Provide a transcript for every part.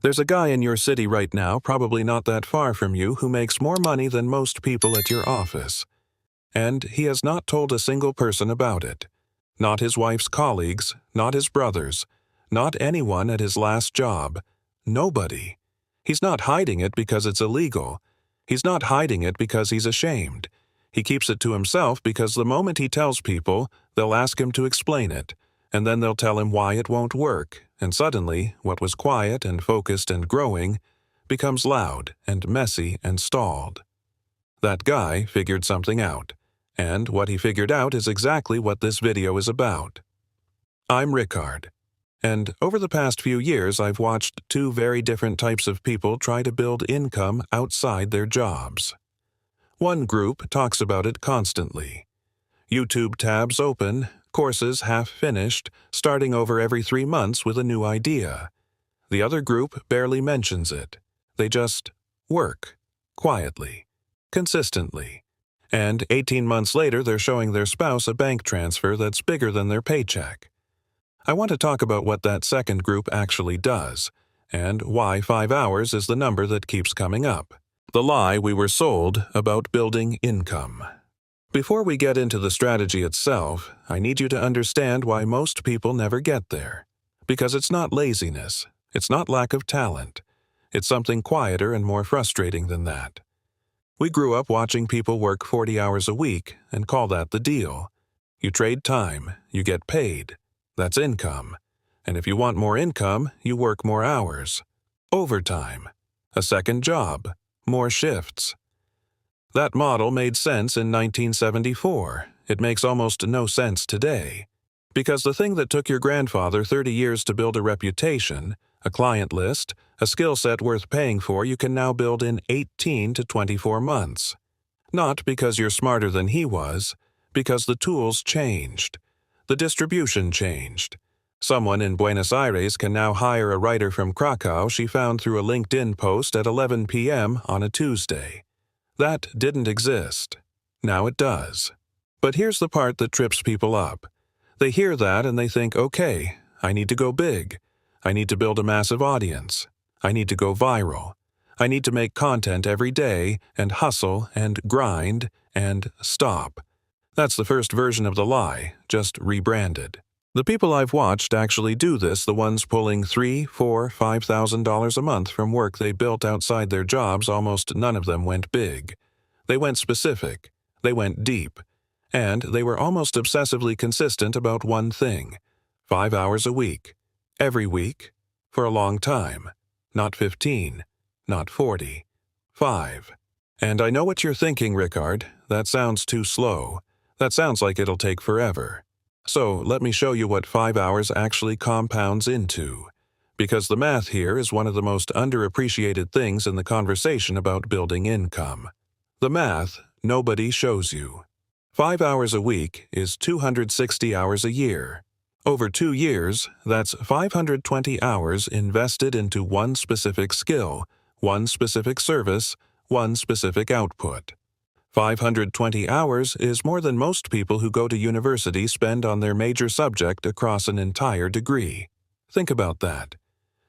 There's a guy in your city right now, probably not that far from you, who makes more money than most people at your office. And he has not told a single person about it. Not his wife's colleagues, not his brothers, not anyone at his last job. Nobody. He's not hiding it because it's illegal. He's not hiding it because he's ashamed. He keeps it to himself because the moment he tells people, they'll ask him to explain it, and then they'll tell him why it won't work, and suddenly, what was quiet and focused and growing becomes loud and messy and stalled. That guy figured something out, and what he figured out is exactly what this video is about. I'm Rickard, and over the past few years I've watched two very different types of people try to build income outside their jobs. One group talks about it constantly. YouTube tabs open, courses half finished, starting over every 3 months with a new idea. The other group barely mentions it. They just work, quietly, consistently. And 18 months later they're showing their spouse a bank transfer that's bigger than their paycheck. I want to talk about what that second group actually does, and why 5 hours is the number that keeps coming up. The lie we were sold about building income. Before we get into the strategy itself, I need you to understand why most people never get there. Because it's not laziness, it's not lack of talent. It's something quieter and more frustrating than that. We grew up watching people work 40 hours a week and call that the deal. You trade time, you get paid. That's income. And if you want more income, you work more hours. Overtime. A second job. More shifts. That model made sense in 1974. It makes almost no sense today. Because the thing that took your grandfather 30 years to build a reputation, a client list, a skill set worth paying for, you can now build in 18 to 24 months. Not because you're smarter than he was, because the tools changed. The distribution changed. Someone in Buenos Aires can now hire a writer from Krakow she found through a LinkedIn post at 11 p.m. on a Tuesday. That didn't exist. Now it does. But here's the part that trips people up. They hear that and they think, okay, I need to go big. I need to build a massive audience. I need to go viral. I need to make content every day and hustle and grind and stop. That's the first version of the lie, just rebranded. The people I've watched actually do this, the ones pulling $3,000, $4,000, $5,000 a month from work they built outside their jobs, almost none of them went big. They went specific. They went deep. And they were almost obsessively consistent about one thing. 5 hours a week. Every week. For a long time. Not 15. Not 40. 5. And I know what you're thinking, Rickard. That sounds too slow. That sounds like it'll take forever. So let me show you what 5 hours actually compounds into. Because the math here is one of the most underappreciated things in the conversation about building income. The math nobody shows you. 5 hours a week is 260 hours a year. Over 2 years, that's 520 hours invested into one specific skill, one specific service, one specific output. 520 hours is more than most people who go to university spend on their major subject across an entire degree. Think about that.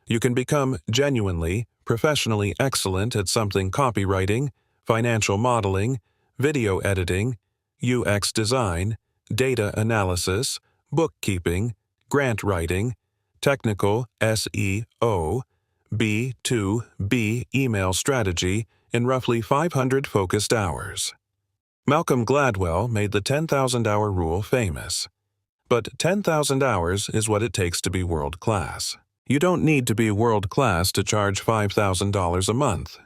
You can become genuinely, professionally excellent at something: copywriting, financial modeling, video editing, UX design, data analysis, bookkeeping, grant writing, technical SEO, B2B email strategy, in roughly 500 focused hours. Malcolm Gladwell made the 10,000-hour rule famous. But 10,000 hours is what it takes to be world-class. You don't need to be world-class to charge $5,000 a month.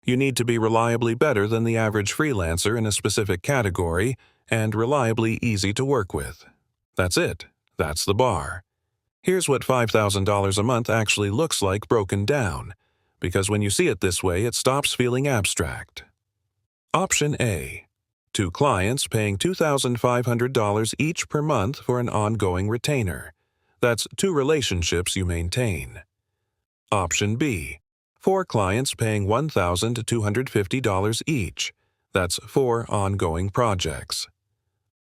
You need to be reliably better than the average freelancer in a specific category and reliably easy to work with. That's it. That's the bar. Here's what $5,000 a month actually looks like broken down. Because when you see it this way, it stops feeling abstract. Option A. 2 clients paying $2,500 each per month for an ongoing retainer. That's 2 relationships you maintain. Option B. 4 clients paying $1,250 each. That's 4 ongoing projects.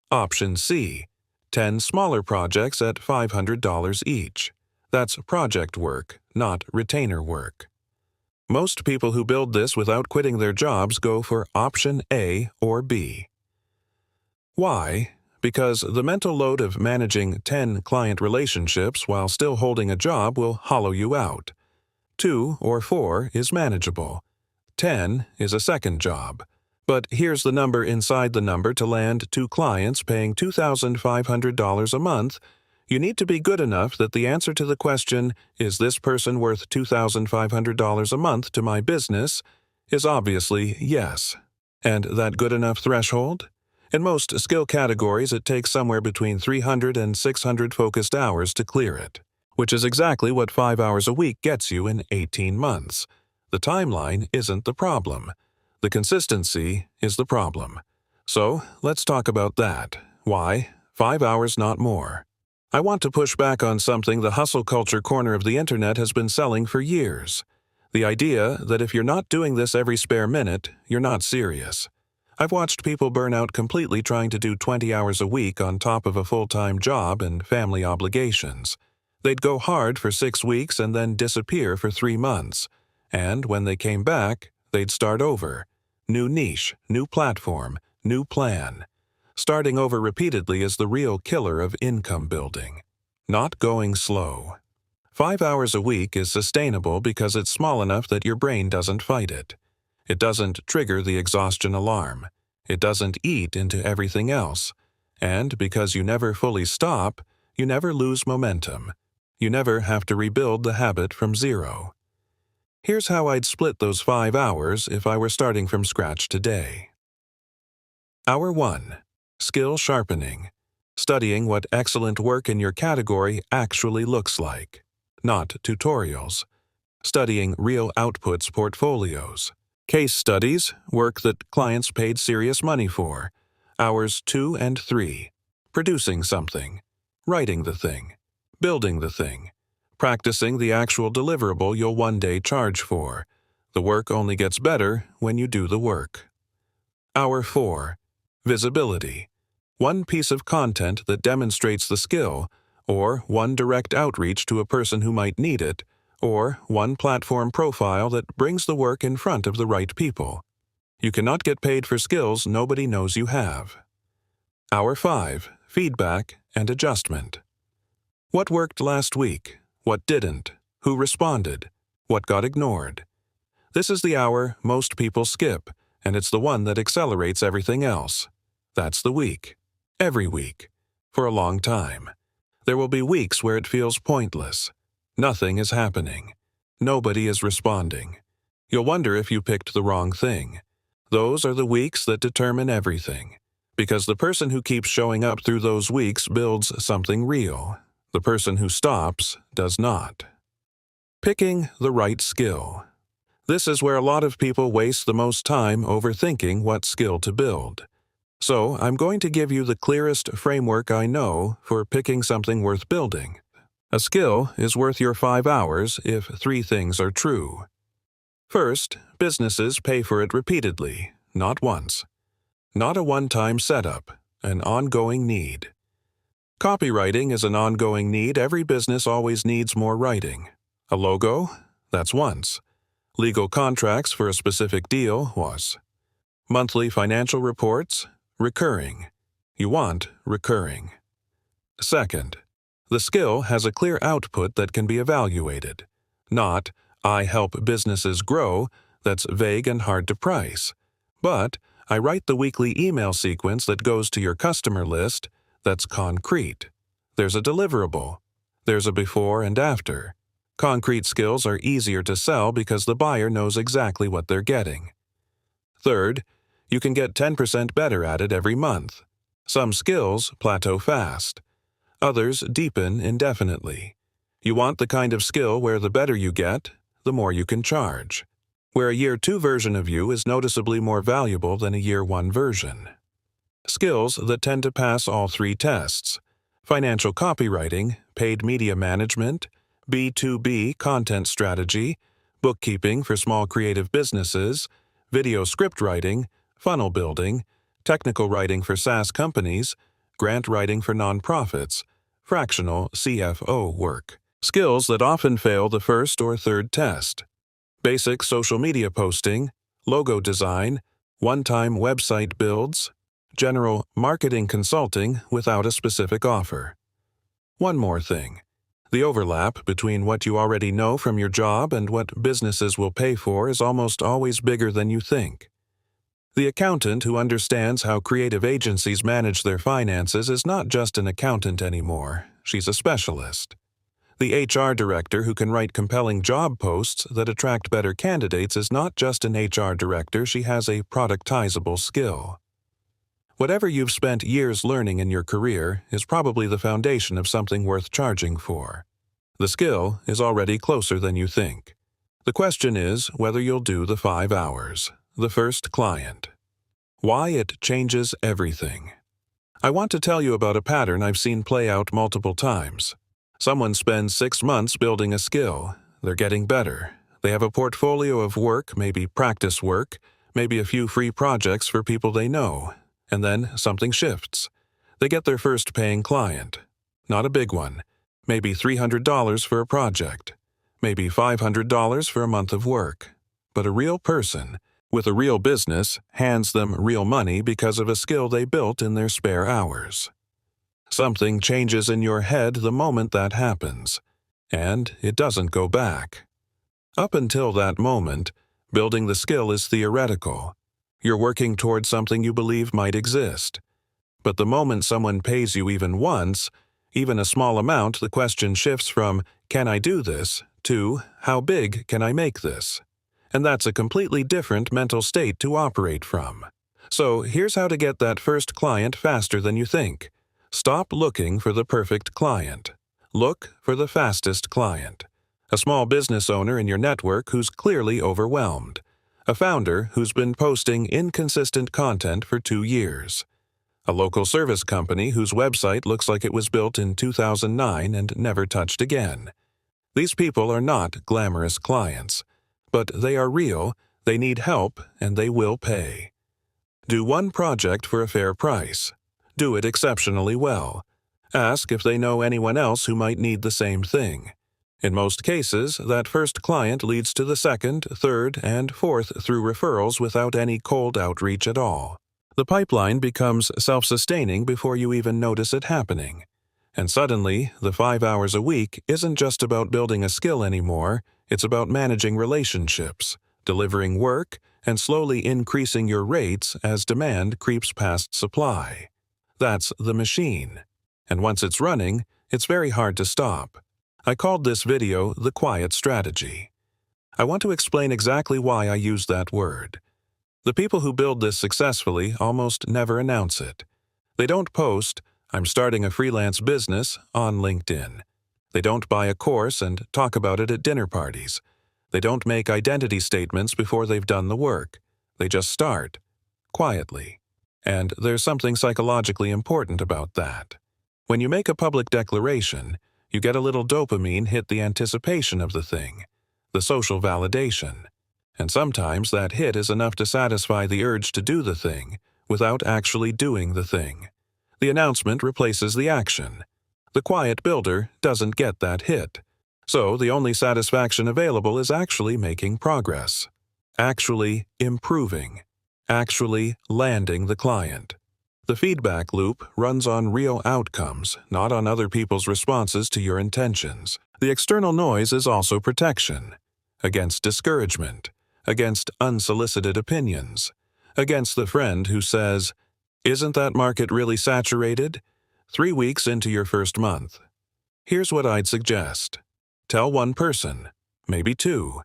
Option C. 10 smaller projects at $500 each. That's project work, not retainer work. Most people who build this without quitting their jobs go for option A or B. Why? Because the mental load of managing 10 client relationships while still holding a job will hollow you out. 2 or 4 is manageable. 10 is a second job. But here's the number inside the number to land 2 clients paying $2,500 a month. You need to be good enough that the answer to the question, is this person worth $2,500 a month to my business, is obviously yes. And that good enough threshold? In most skill categories, it takes somewhere between 300 and 600 focused hours to clear it, which is exactly what 5 hours a week gets you in 18 months. The timeline isn't the problem. The consistency is the problem. So, let's talk about that. Why? 5 hours, not more. I want to push back on something the hustle culture corner of the internet has been selling for years. The idea that if you're not doing this every spare minute, you're not serious. I've watched people burn out completely trying to do 20 hours a week on top of a full-time job and family obligations. They'd go hard for 6 weeks and then disappear for 3 months. And when they came back, they'd start over. New niche, new platform, new plan. Starting over repeatedly is the real killer of income building. Not going slow. 5 hours a week is sustainable because it's small enough that your brain doesn't fight it. It doesn't trigger the exhaustion alarm. It doesn't eat into everything else. And because you never fully stop, you never lose momentum. You never have to rebuild the habit from zero. Here's how I'd split those 5 hours if I were starting from scratch today. Hour 1. Skill sharpening. Studying what excellent work in your category actually looks like. Not tutorials. Studying real outputs portfolios. Case studies, work that clients paid serious money for. Hours 2 and 3. Producing something. Writing the thing. Building the thing. Practicing the actual deliverable you'll one day charge for. The work only gets better when you do the work. Hour 4. Visibility. One piece of content that demonstrates the skill, or one direct outreach to a person who might need it, or one platform profile that brings the work in front of the right people. You cannot get paid for skills nobody knows you have. Hour 5. Feedback and adjustment. What worked last week? What didn't? Who responded? What got ignored? This is the hour most people skip, and it's the one that accelerates everything else. That's the week. Every week. For a long time. There will be weeks where it feels pointless. Nothing is happening. Nobody is responding. You'll wonder if you picked the wrong thing. Those are the weeks that determine everything. Because the person who keeps showing up through those weeks builds something real. The person who stops does not. Picking the right skill. This is where a lot of people waste the most time overthinking what skill to build. So, I'm going to give you the clearest framework I know for picking something worth building. A skill is worth your 5 hours if 3 things are true. First, businesses pay for it repeatedly, not once. Not a one-time setup, an ongoing need. Copywriting is an ongoing need. Every business always needs more writing. A logo? That's once. Legal contracts for a specific deal was. Monthly financial reports? Recurring. You want recurring. Second, the skill has a clear output that can be evaluated. Not, I help businesses grow, that's vague and hard to price. But, I write the weekly email sequence that goes to your customer list, that's concrete. There's a deliverable. There's a before and after. Concrete skills are easier to sell because the buyer knows exactly what they're getting. Third, you can get 10% better at it every month. Some skills plateau fast. Others deepen indefinitely. You want the kind of skill where the better you get, the more you can charge. Where a Year 2 version of you is noticeably more valuable than a Year 1 version. Skills that tend to pass all 3 tests. Financial copywriting, paid media management, B2B content strategy, bookkeeping for small creative businesses, video script writing, funnel building, technical writing for SaaS companies, grant writing for nonprofits, fractional CFO work. Skills that often fail the first or third test. Basic social media posting, logo design, one-time website builds, general marketing consulting without a specific offer. One more thing. The overlap between what you already know from your job and what businesses will pay for is almost always bigger than you think. The accountant who understands how creative agencies manage their finances is not just an accountant anymore, she's a specialist. The HR director who can write compelling job posts that attract better candidates is not just an HR director, she has a productizable skill. Whatever you've spent years learning in your career is probably the foundation of something worth charging for. The skill is already closer than you think. The question is whether you'll do the 5 hours. The first client. Why it changes everything. I want to tell you about a pattern I've seen play out multiple times. Someone spends 6 months building a skill. They're getting better. They have a portfolio of work, maybe practice work, maybe a few free projects for people they know. And then something shifts. They get their first paying client. Not a big one. Maybe $300 for a project. Maybe $500 for a month of work. But a real person, with a real business, hands them real money because of a skill they built in their spare hours. Something changes in your head the moment that happens, and it doesn't go back. Up until that moment, building the skill is theoretical. You're working towards something you believe might exist. But the moment someone pays you even once, even a small amount, the question shifts from, "Can I do this?" to, "How big can I make this?" And that's a completely different mental state to operate from. So here's how to get that first client faster than you think. Stop looking for the perfect client. Look for the fastest client. A small business owner in your network who's clearly overwhelmed. A founder who's been posting inconsistent content for 2 years. A local service company whose website looks like it was built in 2009 and never touched again. These people are not glamorous clients, but they are real, they need help, and they will pay. Do one project for a fair price. Do it exceptionally well. Ask if they know anyone else who might need the same thing. In most cases, that first client leads to the second, third, and fourth through referrals without any cold outreach at all. The pipeline becomes self-sustaining before you even notice it happening. And suddenly, the 5 hours a week isn't just about building a skill anymore, it's about managing relationships, delivering work, and slowly increasing your rates as demand creeps past supply. That's the machine. And once it's running, it's very hard to stop. I called this video the quiet strategy. I want to explain exactly why I use that word. The people who build this successfully almost never announce it. They don't post, "I'm starting a freelance business," on LinkedIn. They don't buy a course and talk about it at dinner parties. They don't make identity statements before they've done the work. They just start, quietly. And there's something psychologically important about that. When you make a public declaration, you get a little dopamine hit, the anticipation of the thing, the social validation. And sometimes that hit is enough to satisfy the urge to do the thing without actually doing the thing. The announcement replaces the action. The quiet builder doesn't get that hit. So the only satisfaction available is actually making progress, actually improving, actually landing the client. The feedback loop runs on real outcomes, not on other people's responses to your intentions. The external noise is also protection, against discouragement, against unsolicited opinions, against the friend who says, "Isn't that market really saturated?" 3 weeks into your first month. Here's what I'd suggest. Tell one person, maybe 2,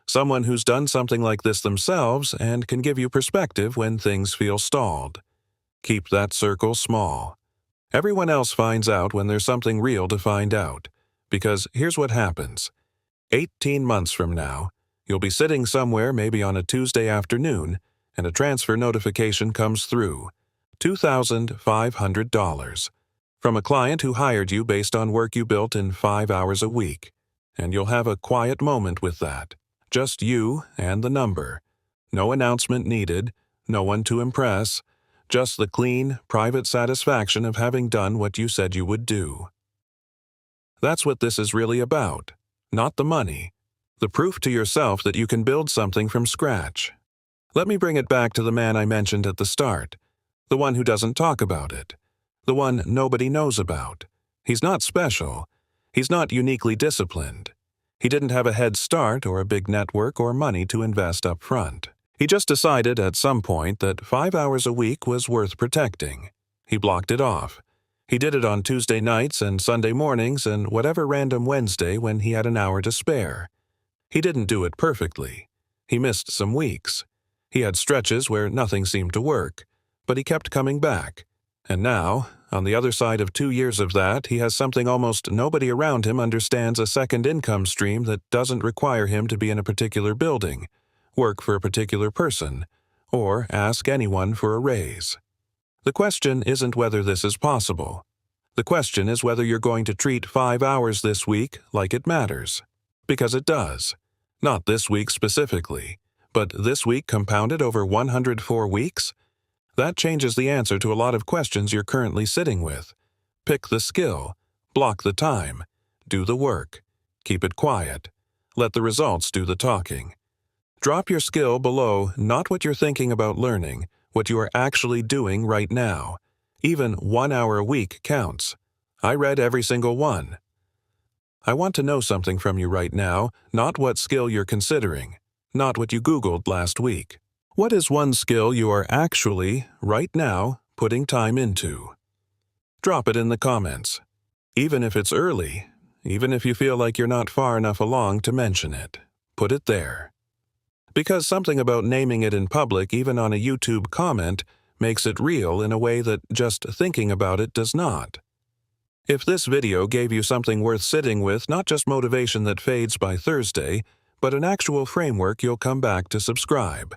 someone who's done something like this themselves and can give you perspective when things feel stalled. Keep that circle small. Everyone else finds out when there's something real to find out. Because here's what happens. 18 months from now, you'll be sitting somewhere, maybe on a Tuesday afternoon, and a transfer notification comes through. $2,500. From a client who hired you based on work you built in 5 hours a week. And you'll have a quiet moment with that. Just you and the number. No announcement needed, no one to impress, just the clean, private satisfaction of having done what you said you would do. That's what this is really about, not the money. The proof to yourself that you can build something from scratch. Let me bring it back to the man I mentioned at the start, the one who doesn't talk about it, the one nobody knows about. He's not special. He's not uniquely disciplined. He didn't have a head start or a big network or money to invest up front. He just decided at some point that 5 hours a week was worth protecting. He blocked it off. He did it on Tuesday nights and Sunday mornings and whatever random Wednesday when he had an hour to spare. He didn't do it perfectly. He missed some weeks. He had stretches where nothing seemed to work, but he kept coming back. And now, on the other side of 2 years of that, he has something almost nobody around him understands, a second income stream that doesn't require him to be in a particular building, work for a particular person, or ask anyone for a raise. The question isn't whether this is possible. The question is whether you're going to treat 5 hours this week like it matters. Because it does. Not this week specifically, but this week compounded over 104 weeks? That changes the answer to a lot of questions you're currently sitting with. Pick the skill, block the time, do the work, keep it quiet, let the results do the talking. Drop your skill below not what you're thinking about learning, what you are actually doing right now. Even 1 hour a week counts. I read every single one. I want to know something from you right now, not what skill you're considering, not what you Googled last week. What is one skill you are actually, right now, putting time into? Drop it in the comments. Even if it's early, even if you feel like you're not far enough along to mention it, put it there. Because something about naming it in public, even on a YouTube comment, makes it real in a way that just thinking about it does not. If this video gave you something worth sitting with, not just motivation that fades by Thursday, but an actual framework, you'll come back to subscribe.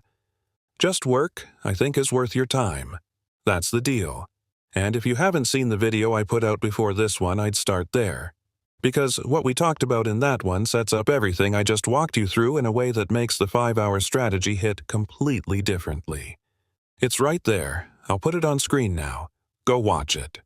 Just work, I think, is worth your time. That's the deal. And if you haven't seen the video I put out before this one, I'd start there. Because what we talked about in that one sets up everything I just walked you through in a way that makes the 5-hour strategy hit completely differently. It's right there. I'll put it on screen now. Go watch it.